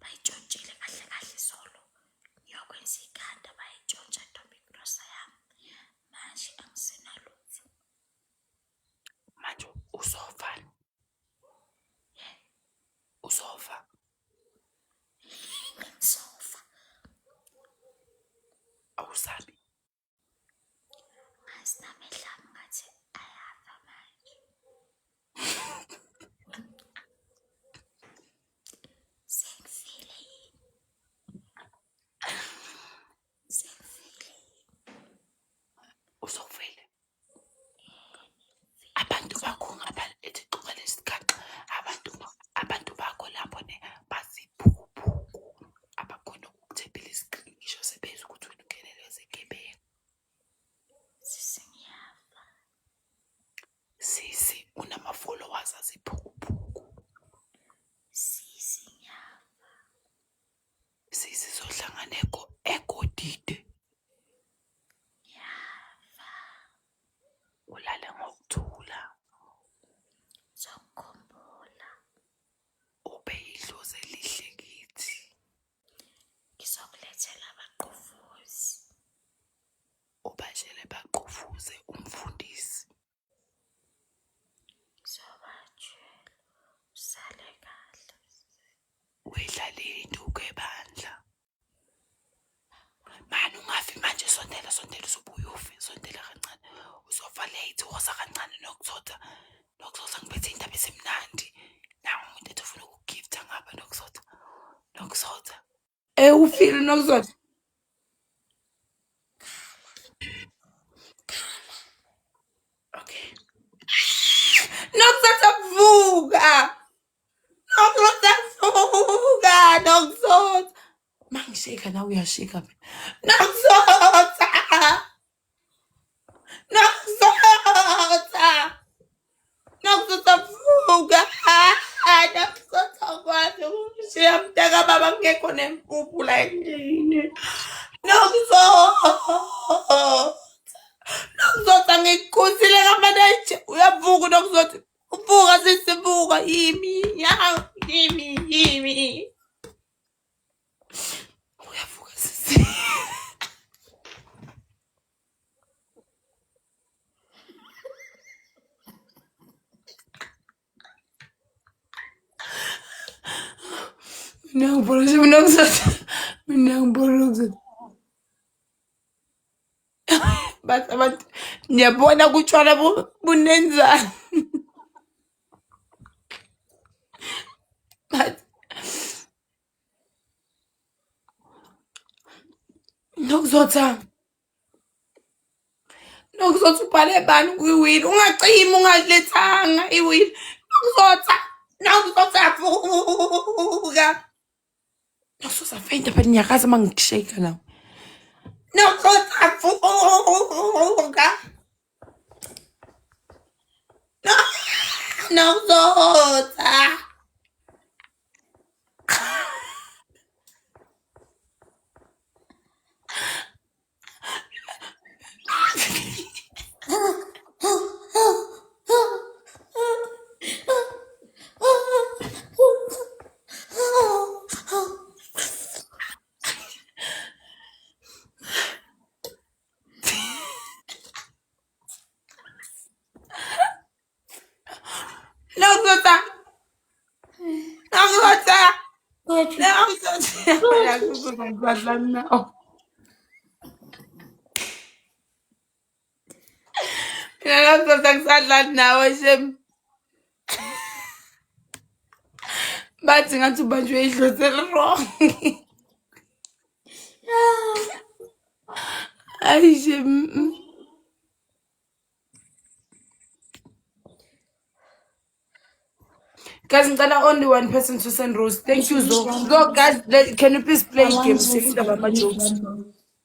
bayitshontshile kahle kahle izolo. Ngiyokwenza ikhanda bayitshontsha Ntombi Grosa yami. Manje angisenalutho. Manje usofa. Usofa. Ngisofa. Awusabi. Ngasinamehla ngathi ayafa manje. Sengifile yini? Sengifile. Usofile. Abantu bakho ngapha eziqoka lesigaxa. Abantu bakho lapho ne basiphuphuku. Abakhona ukuthebela isikrini ngisho sebeza ukuthi wena ungenelwe zegebengu. Sisi ngiyafa. Sisi unama-followers aziphuphuku. Sisi ngiyafa. Sisi sohlangana egodide. Ngiyafa. Ulale ngokuthula. Ngizokukhumbula. Ube idlozi elihle kithi. Ngizokulethela abaqofuzi. Ubashele baqofuze umfundisi. Ngizobatshela usale kahle. Wedlalile induku ebandla. Mani ungafi manje sondela uzobuya ufe. Sondela kancane. Uzofa late woza kancane nokuthotha ngiphethe indaba esimnandi. Nawe umuntu ethi ufuna ukugifta ngapha nokuthotha. Ufile nokuthotha. Okay. Nokuthotha vuka. Nokuthotha. Mangishika nawe uyashika mina. Nokuthotha. Vuka. Nokuthotha kwathi ukushiya mntaka baba ngekho nempuphu la endlini. Nokuthotha ngikukhuzile kamananje. Uyavuka nokuthotha. Uvuka sisivuka yimi. Uyavuka sisi. Mina ngibona nokuthotha. Bathi abantu ngiyabona kutshwala bunenzani. Bathi nokuthotha ubhale bani kwiwili ungacimi ungalethanga iwili. Nokuthotha vuka. Nokuthotha feyinta phela nyakaza mangikushayika nawe. Nokuthotha vuka. Nokuthotha. Ngisadlala nawe shem. Bathi ngathi ubanjwe idlozi eli-wrong. Hayi shem. Guys, ngicela only one person to send Rose. Thank you, Zo. Zo, guys, can you please play games? Sekindaba ama-jokes.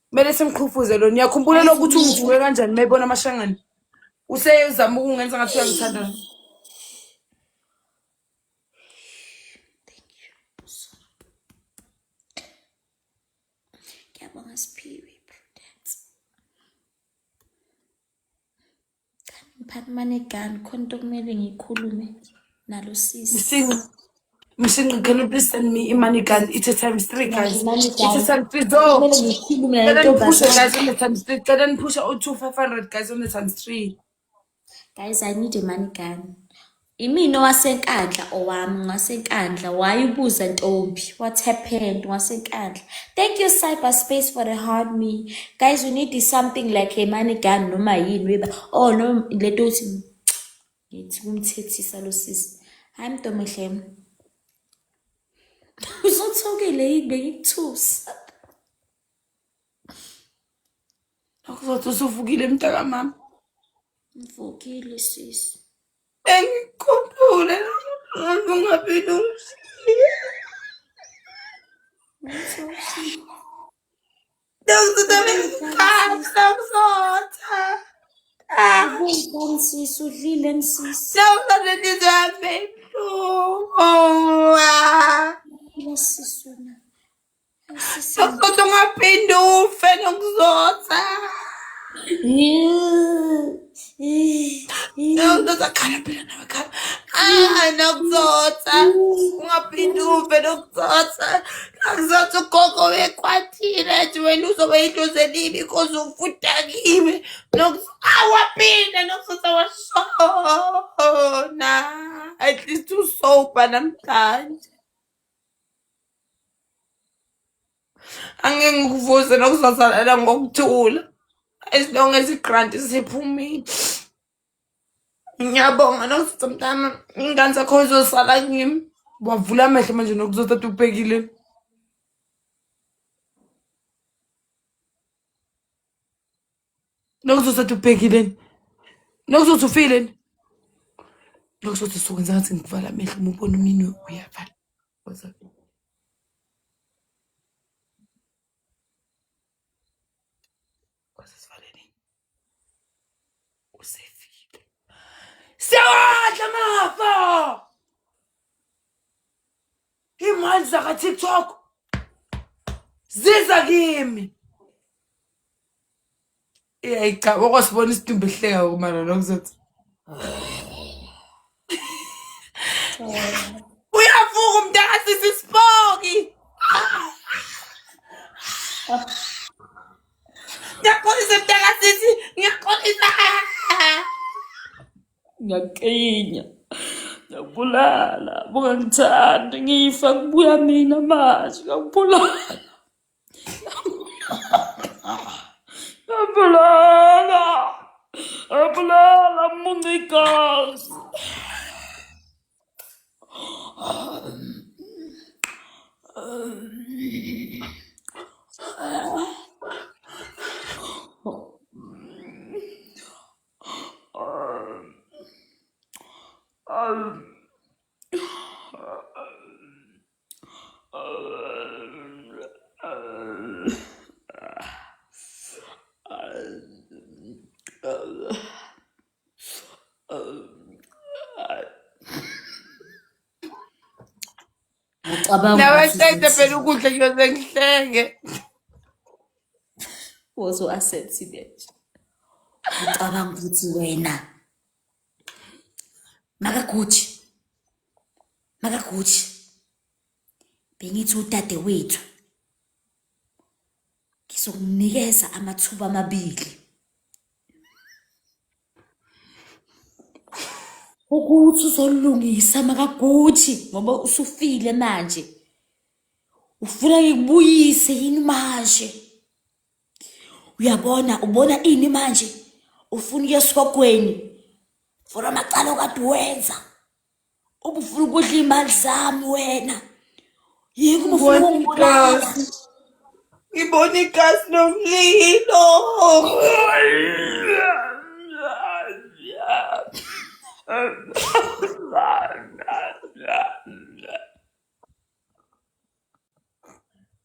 Kumele simkhufuze lo. Niyakhumbula lokuthi ungivuke kanjani mayibona amashangane. Useyezama ukungenza ngathi uyangithanda. Ngiyabonga Siphiwe Prudence. Ngiphathi mane gani khona into kumele ngikhulume nalo sisi. Mshinqi, can you please send me money gun? It's a times 3, guys. Money It's a gun. times 3. Zo. Kumele ngikhulume Tell them push it, nentombazane. guys, on the times 3. Tell them push out to 500, guys, on the times 3. Guys, I need a money gun. Imina wasenkandla owami ngasenkandla wayibuza Ntombi what happened wasenkandla. Thank you cyberspace for the hard me. Guys, we need something like a money gun noma yini weba. Oh no, lento uthi ngithi kumthethisa lo sisi. Hayi Mntomihle. Uzothokile yini ngikuthusa. Akuzothi usuvukile mntaka mama. Mvukile sisi. Engikhumbule ungaphinde ungisiye. Ngizotha. Ubuyini sisi udlile sisi. Nawuzathi nizame buhlungu. Sisi wena. Sisi. Akuzothi ungaphinde ufe nokuzotha. Nokuzakhala phela nawe khala. Nokuzotha. Ungaphinde ufe nokuzotha. Akuzothi ugogo bekwathile nje wena uzobe yidlozi elibi because ufudakile. Waphinde nokuzotha washona. At least usober namhlanje. Angeke ngikuvuze nokuzozala ngokuthula. As long as i-grant isiphumile. Ngiyabonga nokuzotha mntana. Ingane zakho izosala kimi. Wavula amehlo manje nokuzotha ubhekile. Nokuzotha ubhekile. Nokuzotha ufile. Nokuzotha sokwenza ngathi ngikuvala amehlo uma ubona umini uyavala. Usefile. Siyawadla amafa! Imali zaka-TikTok ziza kimi. Cha, wakwasibona isidumbu ehleka kumana nokuzothi. Uyavuka umntaka sisi Spoki. Ngiyaxolisa mntaka sisi, ngiyaxolisa. Ngiyaqina. Ngiyabulala. Bungangithandi ngifa kubuya mina manje. Ngiyabulala. Ngiyabulala. Ngiyabulala mongikazi. Nawaqeda phela ukudla ngiyoze ngihlenge. Wozo asethi nje. Ngicabanga ukuthi wena Makaguchi bengithi udade wethu ngizokunikeza amathuba amabili ukuthi uzolungisa Makaguchi ngoba usufile manje ufuna ngikubuyise yini manje uyabona ubona ini manje ufuna uyesokweni for amacala okade wenza ubufuna ukudla imali zami wena yiko ufuna ukungibulala Ngibona igasi nomlilo.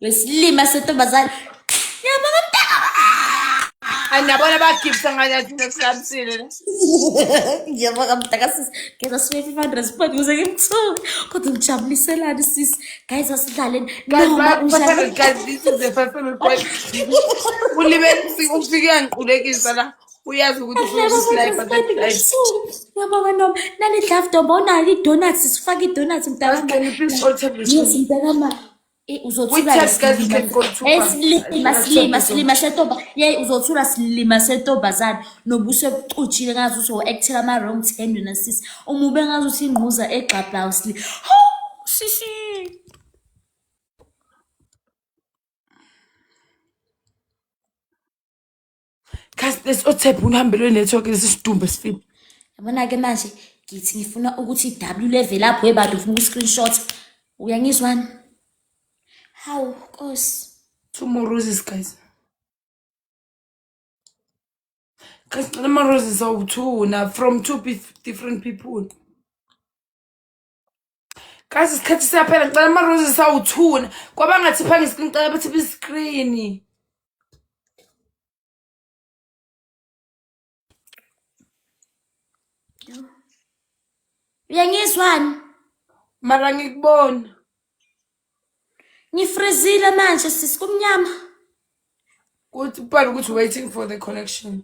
wesilima sentombazane yabona mntaka Anabona bagibisa ngathi nesihambisile. ngiyabona mntaka sisi ngeza sibe 500 spot ukuze ngimthuke kodwa ngijabuliselani sisi guys asidlaleni Guys, this is the 500 point. Ulibele ufike yangiqulekisa la. Uyazi ukuthi ufuna ukuslipe at that side. Yabona noma nalidlavdomba unalo i-donuts sifake i-donuts Guys, mntakama. can you please all tap the Yes screen? mntakama. With text, guys, you can go to silima sentomba yeyi uzothula silima sentombazane nobuso ebucutshile ngazi ukuthi o-actela ama-wrong turn wena sisi umube ngazi ukuthi ingquza egxabhlayo shishi. Guys, let's all tap unihambelwe network lesi sidumbu esifile. Yabona-ke manje ngithi ngifuna ukuthi i-W level lapho webantu ufuna uku-screenshot uyangizwani? Hawu Nkosi. 2 more roses, guys. Guys, the roses are 2 now from 2 different people. Guys, isikhathi siyaphela ngicela ama-roses awu-2 kwabangathiphanga iscreen ngicela bathiphe iscreen. Uyangizwani? Mara ngikubona. Ngifrizile manje sisi kumnyama. Kuthi ubhale ukuthi waiting for the connection.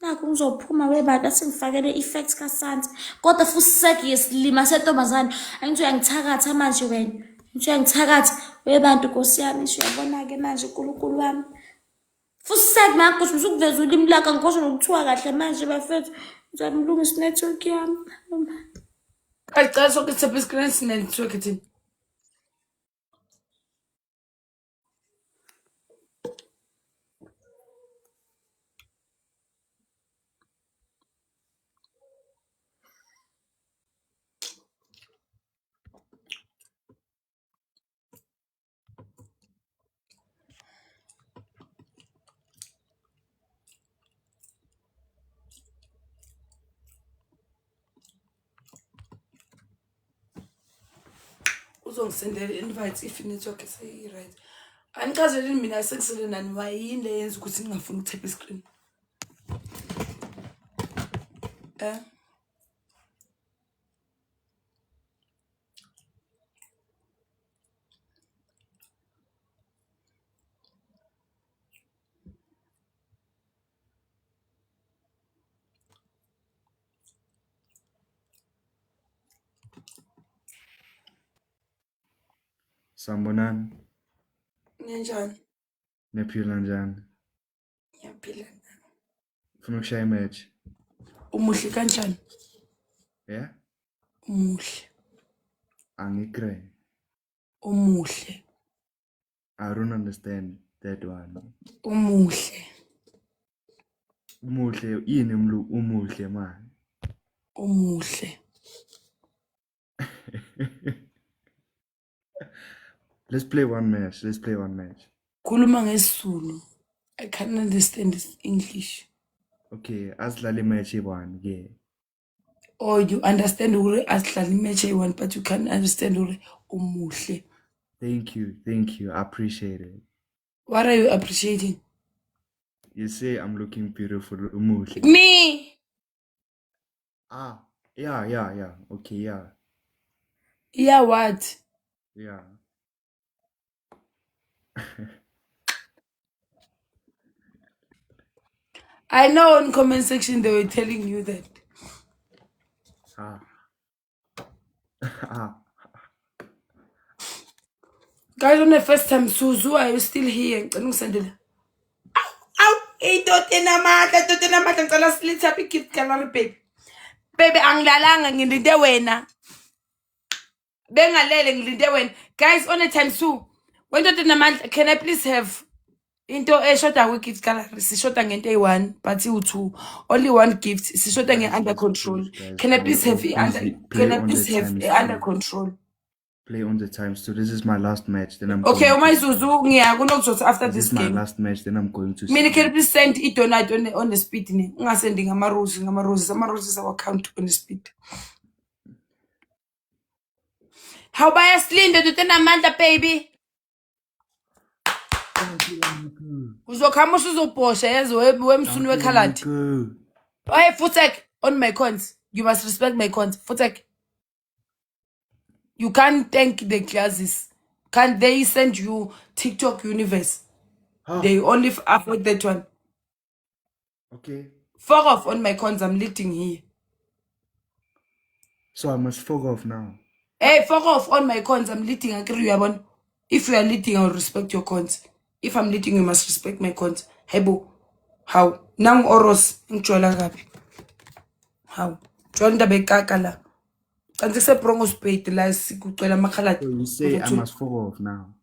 Nakho ngizophuma webantu asengifakele i-effects kaSanti. Kodwa futhi seki yesilima sentombazane. Angithi uyangithakatha manje wena. Ngithi uyangithakatha webantu Nkosi yami uyabona-ke manje uNkulunkulu wami. Futhi seki makuthi usukuveza ulimi lakho ngikho nokuthiwa kahle manje bafethu. Ngizamlungisa i-network yami. Guys, cela sonke sithaphe iscreen sinetwork ethini. Uzongisendela invite if network right. Angichazeleni mina sekusele nani wayini le yenza ukuthi ngingafuni ukuthapha iscreen. Sanibonani. Ninjani? Niyaphila njani? Ngiyaphila. Ufuna ukushaya imatch? Umuhle kanjani? Yeah? Umuhle. Angikre. Umuhle. I don't understand that one. Umuhle. Umuhle yini umuhle man? Umuhle. Let's play one match. Let's play one match. Khuluma ngesizulu. I can't understand this English. Okay, asidlale match one, yeah. Or you understand uri asidlale match one, but you can't understand uri umuhle. Thank you. I appreciate it. What are you appreciating? You say I'm looking beautiful, umuhle. Me. Yeah. Okay, yeah. Yeah, what? Yeah. I know in comment section they were telling you that. Guys, on the first time, Suzu, are you still here? Ow! Idotena ngicela silithaphe igift kalami baby. Baby angilalanga ngilinde wena. Bengalele ngilinde wena. Guys, on the time 2. When Namandla, can I please have into eshoda kwi-gift gallery sishoda ngento eyi-1 but iwu-2 only one gift sishoda nge-under control. Can I please have under control? Play on the times. So this is my last match. Then I'm okay. Uma Zuzu ngiyakuzothatha after this game. This is my last match. Then I'm going to. Mina can you please send i-donate on the speed ne? Ungasendi ngama-roses. Ama-roses our account on the speed. How bayaslinda Namandla baby? Uzokhama usuzobhosha yazi wemsuni wekhaladi. Hey Futek, on my cons. You must respect my cons. Futek. You can't thank the classes. Can't they send you TikTok universe? They only afford that one. Okay. Fuck off on my cons. I'm leading here. So I must fuck off now. Hey, fuck off on my cons. I'm leading. I agree, Yabon. If you are leading, I'll respect your cons. If I'm leading, you must respect my cons. Hey, bo. How? Nang oros. Nchola gabi. How? Jonda bekakala. Kanti se prongo spade la sikucela makhalati. So you say I must fuck off now.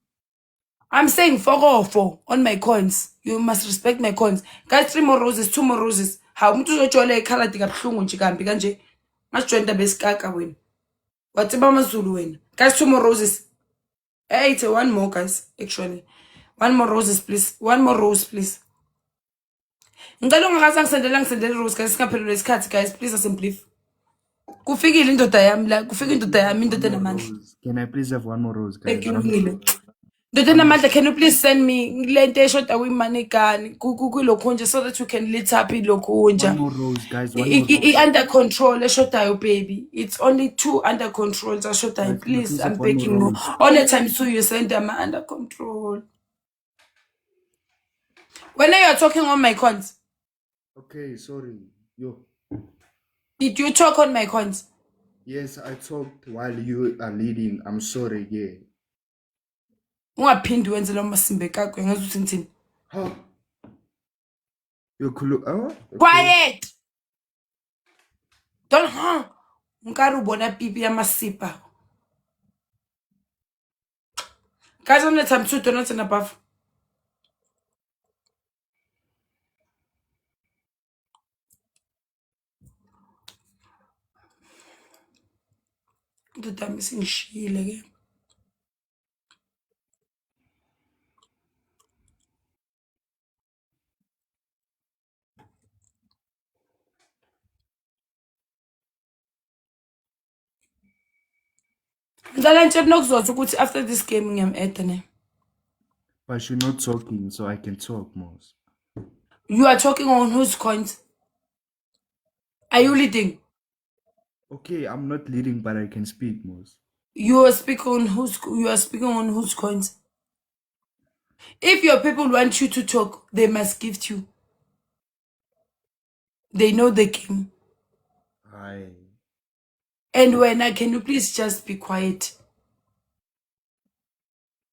I'm saying fuck off on my cons. You must respect my cons. Guys, 3 more roses, 2 more roses. How umuntu uzojola ekhalati kabuhlungu nje kambi kanje. Masijonda besikaka wena. Watsiba amazulu wena. Guys, 2 more roses. Hey, it's one more, guys. Actually, 1 more roses, please. 1 more rose, please. Ngicela ungasangisendela rose guys, singaphelelwa isikhathi guys, please asemplief. Kufikile indoda yami la, kufika indoda yami, indoda namandla. Can I please have 1 more rose, guys? Indoda namandla, can you please send me lento eshoda kwimanigani kulokhu nje so that you can lit up ilokhu nje. 1 more rose, guys. 1 more rose. Under control eshodayo baby. It's only 2 under control eshodayo. Please, I'm begging you. All the time so you send them under control. When are you talking on my cons? Okay, sorry. Yo. Did you talk on my cons? Yes, I talked while you are leading. I'm sorry, yeah. Ungaphindi wenze lo masimbe kakwe ngazuthi ngithini. Huh? You could okay. Quiet. Don't Nkari ubona pipi yamasipa. Guys, on the time to not in above. The time is in shile again. After this game, I'm at. But you're not talking, so I can talk most. You are talking on whose coins? Are you leading? Okay, I'm not leading, but I can speak most. You are speaking on whose coins? If your people want you to talk, they must gift you. They know the game. Hi. And when can you please just be quiet?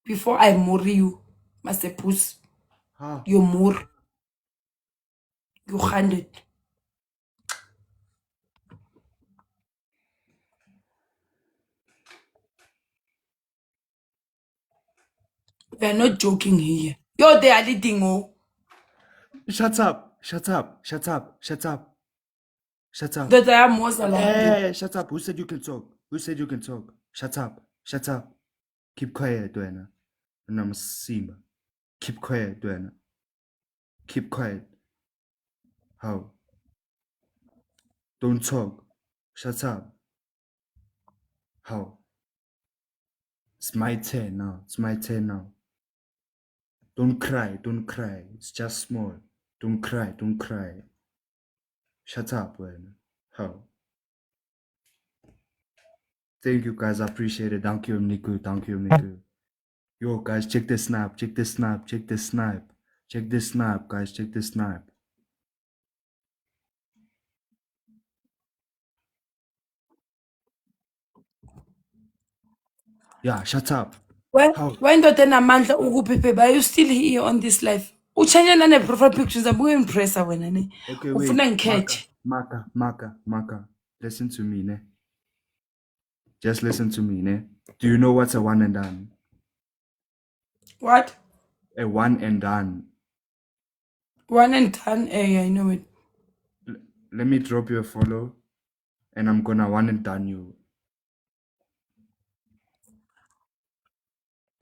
Before I murder you, Master Puss. Huh? You more. You 100. We are not joking here. Yo, they are leading, oh. Shut up! Shut up! Shut up! Shut up! Shut up! That I am most alive. Hey, shut up! Who said you can talk? Who said you can talk? Shut up! Shut up! Keep quiet, Duena. And I'm Simba. Keep quiet, Duena. Keep quiet. How? Don't talk. Shut up. How? It's my turn now. It's my turn now. Don't cry. Don't cry. It's just small. Don't cry. Don't cry. Shut up, Duena. How? Thank you, guys. I appreciate it. Thank you, Niku. Thank you, Niku. Yo, guys, check this snap. Check this snap. Check this snap. Check this snap, guys. Check this snap. Yeah, shut up. When do they namandla ukuphephe? Are you still here on this life? Uchanya nane profile pictures abuye impressa wena ne. Okay, wait. Ufuna ngikhethe. Maka. Listen to me, ne? Just listen to me, ne? Do you know what's a one and done? What? A one and done. One and done. Yeah, I know it. Let me drop you a follow, and I'm gonna one and done you.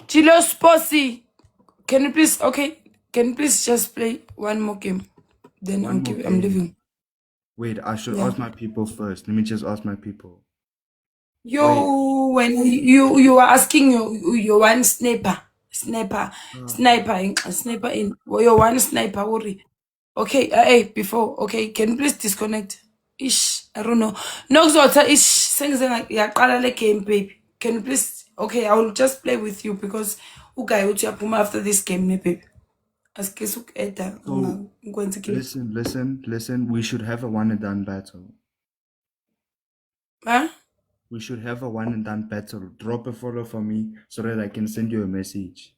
Chilo Sposi, can you please? Okay, can you please just play one more game? Then I'm leaving. Wait, I should ask my people first. Let me just ask my people. When you are asking your one sniper in your one sniper worry. Okay, hey, before, okay, can you please disconnect? Ish, I don't know. Nokuzotha ish sengize yaqala le game, baby. Can you please? Okay, I will just play with you because ugayi uthi uyaphuma after this game, ne baby. Asike sukeda So, kwenzekile. listen. We should have a one and done battle. Huh? We should have a one and done battle. Drop a follow for me so that I can send you a message.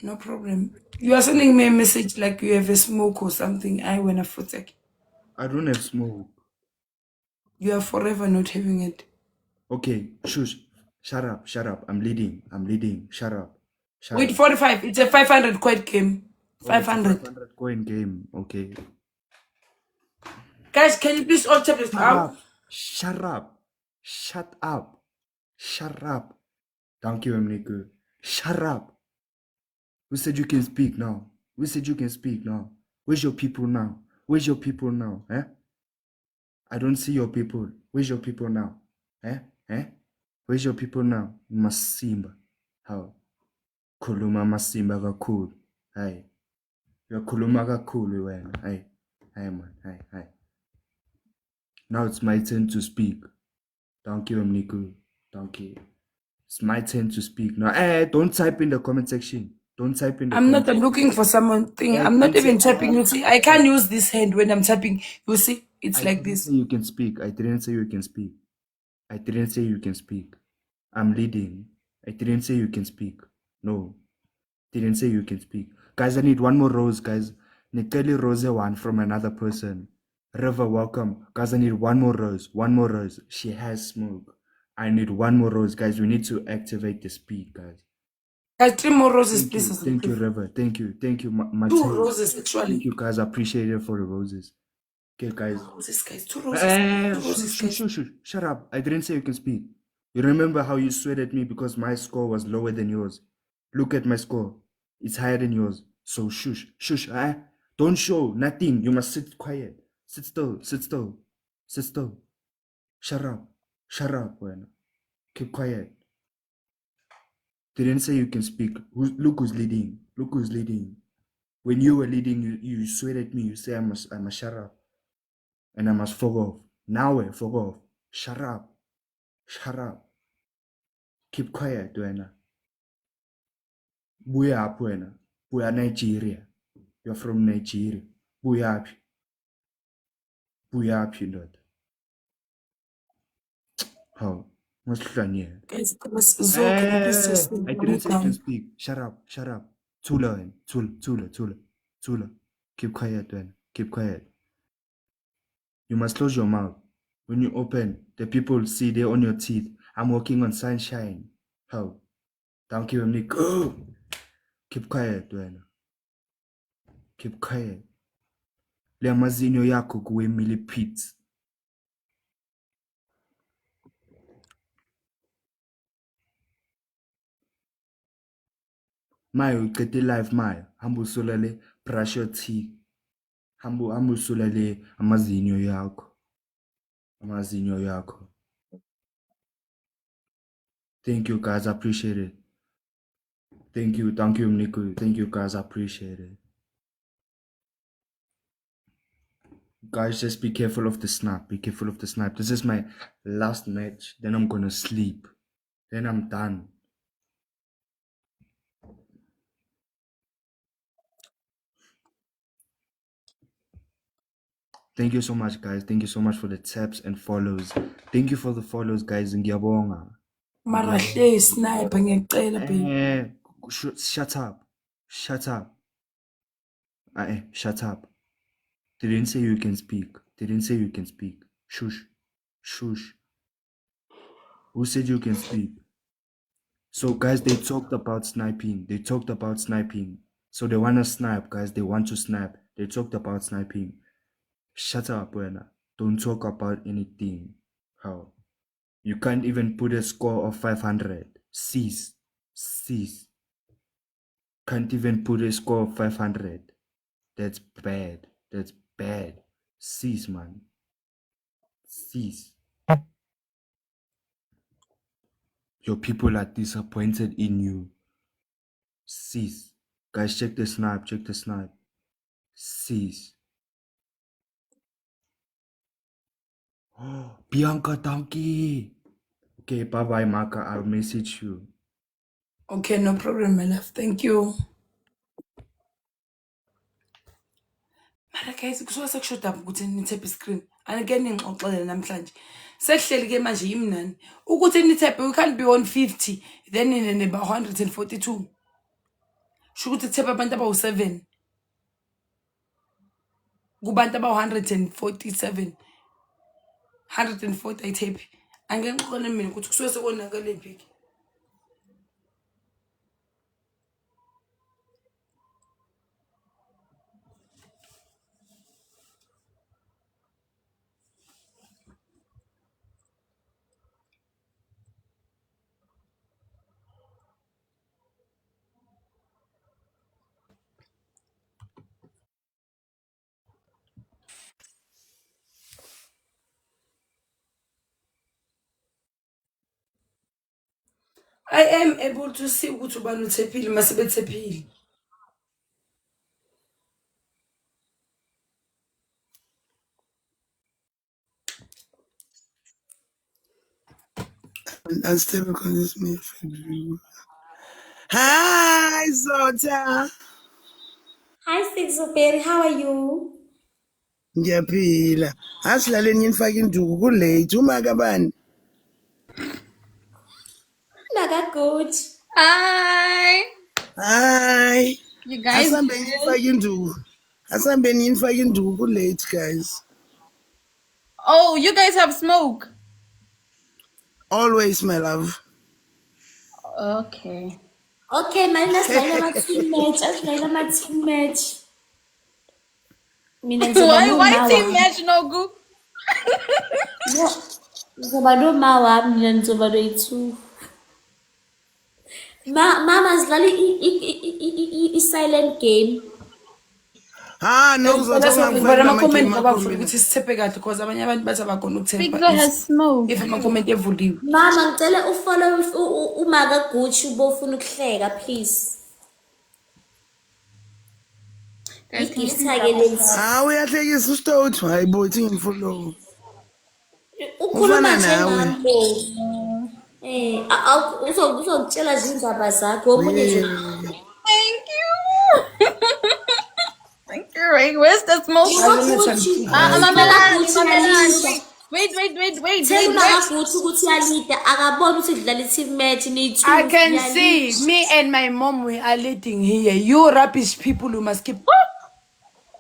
No problem. You are sending me a message like you have a smoke or something. I when a foot. I don't have smoke. You are forever not having it. Okay, shush. Shut up. I'm leading. Shut up. Wait, 45. It's a 500 quid game. Oh, it's a 500. 500 coin game. Okay. Guys, can you please all tap this out? Shut up. Thank you, Mniku. Shut up. Who said you can speak now? Where's your people now? Eh? I don't see your people. Where's your people now? Eh? Where's your people now? Masimba. How? Kuluma Masimba kakhulu. Hey. Uyakhuluma kakhulu wena. Hey man. Hey. Now it's my turn to speak. Thank you, Mniku. Thank you. It's my turn to speak now. Don't type in the comment section. I'm not looking for something. I'm not even typing. You see, I can't use this hand when I'm typing. You see, it's like this. You can speak. I didn't say you can speak. I'm leading. I didn't say you can speak. No. Didn't say you can speak. Guys, I need one more rose, guys. Nikeli Rose one from another person. River, welcome. Guys, I need one more rose. She has smoke. I need one more rose, guys. We need to activate the speed, guys. Guys, 3 more roses, please. Thank you, River. Thank you. 2 roses, actually. Thank you, guys. I appreciate it for the roses. Okay, guys. 2 roses, guys. 2 roses. Shush. Shut up. I didn't say you can speak. You remember how you sweat at me because my score was lower than yours? Look at my score. It's higher than yours. So shush. Don't show nothing. You must sit quiet. Sit still. Shut up, Wena. Keep quiet. Didn't say you can speak. Look who's leading. When you were leading, you sweat at me. You say I must shut up. And I must fuck off. Now fuck off. Shut up. Keep quiet, Wena. Buya up, Wena. Buya Nigeria. You're from Nigeria. Buya up, you know. How? Guys, Zoe, can you please just I didn't say you can speak. Shut up. Tula. Keep quiet, Wena. Keep quiet. You must close your mouth. When you open, the people see they're on your teeth. I'm walking on sunshine. How? Thank you, Nick. Keep quiet, Wena. Keep quiet. Le amazinyo yakho kuwe millipede. Mayo uqede live mayo. Hamba usulale brush your teeth. Hamba usulale amazinyo yakho. Thank you, guys. I appreciate it. Thank you, Nico. Thank you, guys. I appreciate it. Guys, just be careful of the snap. This is my last match. Then I'm gonna sleep. Then I'm done. Thank you so much, guys. Thank you so much for the taps and follows. Thank you for the follows, guys. Ngiyabonga. Mara hle sniper ngiyacela baby. Shut up. Shut up. Didn't say you can speak. Shush. Who said you can speak? So, guys, they talked about sniping. So they want to snipe, guys. They want to snipe. They talked about sniping. Shut up, Wena. Don't talk about anything. How? You can't even put a score of 500. Cease. Can't even put a score of 500. That's bad. Cease, man. Cease. Your people are disappointed in you. Cease. Guys, check the snipe. Cease. Oh, Bianca, donkey. Okay, bye-bye, Maka. I'll message you. Okay, no problem, my love. Thank you. Mara guys kusuka sekushoda ukuthi nitap screen. Anike ningixoxele namhlanje. Sekuhleli ke manje yimnani. Ukuthi nitap we can't be on 50 then neba 142. Shukuthi tap abantu abawu7. Kubantu aba147. 140 ayitap. Angeke ngixoxele mina ukuthi kusuka sekonakele big. I am able to see ukuthi ubani uthepile masebethepile. Unstable condition. Hi, Zota. Hi, Sixoberry. How are you? Ngiyaphila. Asilale nifake induku kulate uma kabani. Naga good. Hi. Hi. You guys Asambe good? nifake induku. Asambe nifake induku kulate guys. Oh, you guys have smoke. Always my love. Okay. Okay, mina sidlala ama-team match. Asidlala ama-team match. Mina Why team match no go? Ngizoba noma wami mina nizoba noyi-2. Mama sidlala i-silent game. No kuzotha Ngibona ama-comment ngoba ngifuna ukuthi sithephe kahle because abanye abantu bathi abakhona Big ukuthepha. Girl has smoke. If ama-comment evuliwe. Mama ngicela ufollow uMaka Gucci ubofuna ukuhleka please. Guys, can you Igift please ke double lezi. tap? uyahlekisa ustot. Hayibo ithi ngimfollow. Ukhuluma Ufana nawe. njengambo. Uzokutshela izindaba zakho omunye nje. Thank you. Thank you. Right, where's the smoke? Gucci. Mamelani, Gucci Mamelani. yalida. Wait. Tell uMaka Gucci ukuthi yalida akabona ukuthi kudlala i-team match niyi-2. I can see me and my mom we are leading here. You rubbish people who must keep.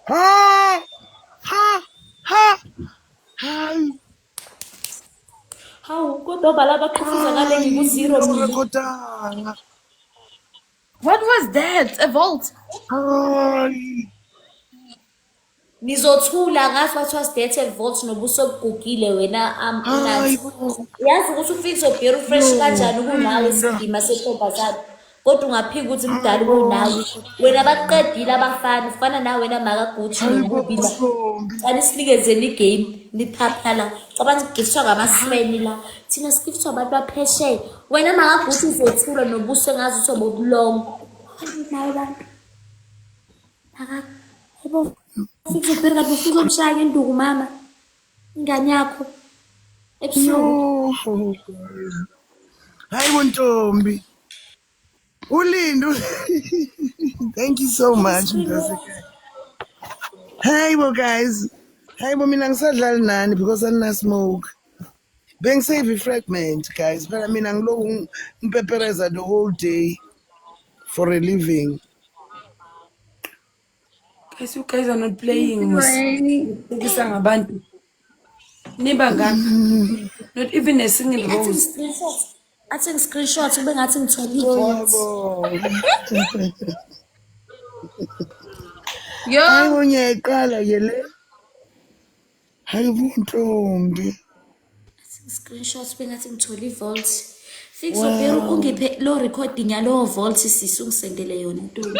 Ha. Hawu kodwa bala baqhafuza ngale ngiku-0 mina. Rekhodanga. What was that? A vault? Hayi. Nizothula ngathi bathiwa sidethe volt nobuso obugugile wena unathi. Yazi ukuthi ufix obhera ufresh kanjani kunawe sidima sentombazane. Kodwa ungaphika ukuthi mdala kunawe. Wena baqedile abafana ufana nawe wena Maka Gucci nobubila. Cala sinikezeni igame niphaphala. Cabanga sigifiswa ngamasweni la. Thina sigifiswa abantu baphesheya. Wena Maka Gucci uzothula nobuso engazi ukuthi obulongo. Nawe bantu. Maka yebo. Sikuzophela kanti ufike umshaya ngenduku mama. Ingane yakho. Ebusuku. Hayibo Ntombi. Ulindo. Thank you so much. Hayibo guys. Hayibo mina ngisadlali nani because alina smoke. Bengisave fragment guys. Phela mina ngiloku ngipepereza the whole day for a living. Guys, you guys are not playing. Right. Not even a single Athi rose. screenshot. Athi screenshot ube ngathi ngithole i-votes. Yo. Hayibo ngiyayiqala ke le. Hayibo Ntombi. Screenshot ube ngathi ngithole i-votes. Fix obhera ungiphe lo recording yalowo votes sisi ungisendele yona Ntombi.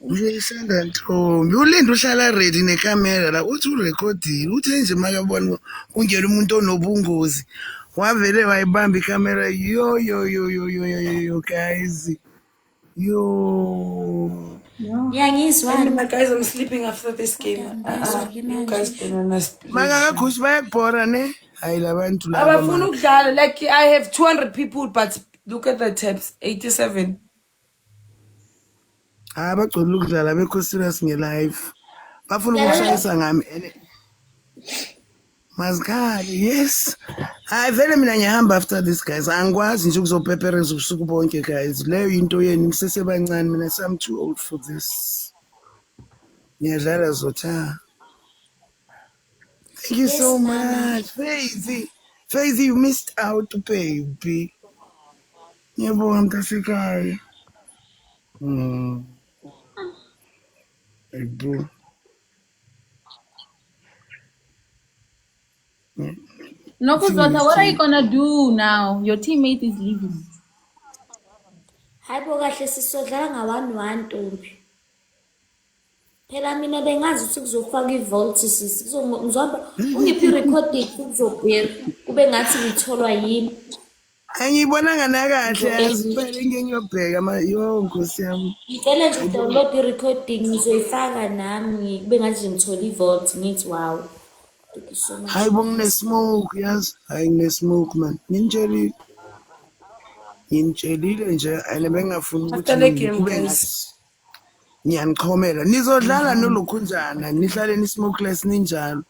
Uyayisanda Ntombi. Ulindo uhlala ready necamera la uthi urecordile. Uthe nje makabona kungena umuntu onobungozi. Wavele wayibamba icamera yo guys. Yo. Ngiyangizwa. Guys, I'm sleeping after this game. You guys don't understand. Makakagushi bayakubhora ne? Hayi labantu laba. Abafuna ukudlala like I have 200 people but look at the tabs 87. Abagcwele ukudlala bekho serious nge live. bafuna ukushayisa ngami mazikhali. Yes, hayi vele mina ngiyahamba after this guys, angikwazi nje ukuzopepereza ubusuku bonke guys, leyo into yenu nisesebancane, mina I'm too old for this. Ngiyadlala zotha. Thank you Yes, so Mama. much Faisy, you missed out baby. Ngiyabonga mntasekhaya. Hey bro. No, Kuzwatha, what are you gonna do now? Your teammate is leaving. Hayi bo kahle sisodlala nga-1-1 Ntombi. Phela mina bengazi ukuthi kuzofaka i-volt sisi. Ngizohamba ungiphi i-recording kuzobheka kube ngathi ngitholwa yimi. Angiyibonanga nakahle yazi phela ngeke ngiyobheka Nkosi yami. Ngicela nje udownload i-recording ngizoyifaka nami kube ngathi ngithola i-volt ngithi wow. Thank you so much. Hayi bo ngine-smoke yazi. Hayi ngine-smoke man. Nginitshelile nje and bengingafuni ukuthi kube ngathi ngiyanichomela. Nizodlala nolokhunjana nihlale ni-smokeless ninjalo.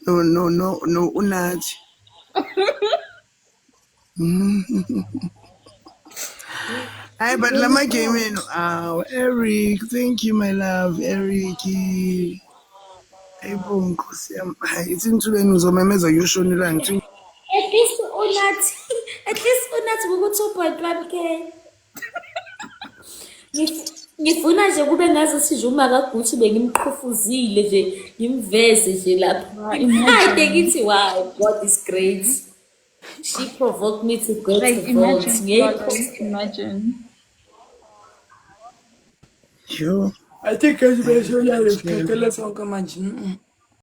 No unathi. Hayi but lama game enu Eric, thank you my love Eric. Hayibo Nkosi yami. Hayi ithi ngisubeni ngizomemeza uyoshonela ngithi At least unathi ku-2.1K. Ngifuna nje kube ngazuthi nje uma kaGucci bengimqhufuzile nje ngimveze nje lapha. Hayi ngithi wow, God is great. She provoked me to go Like, to vote. imagine. yo. I think as we show you, let's sonke manje.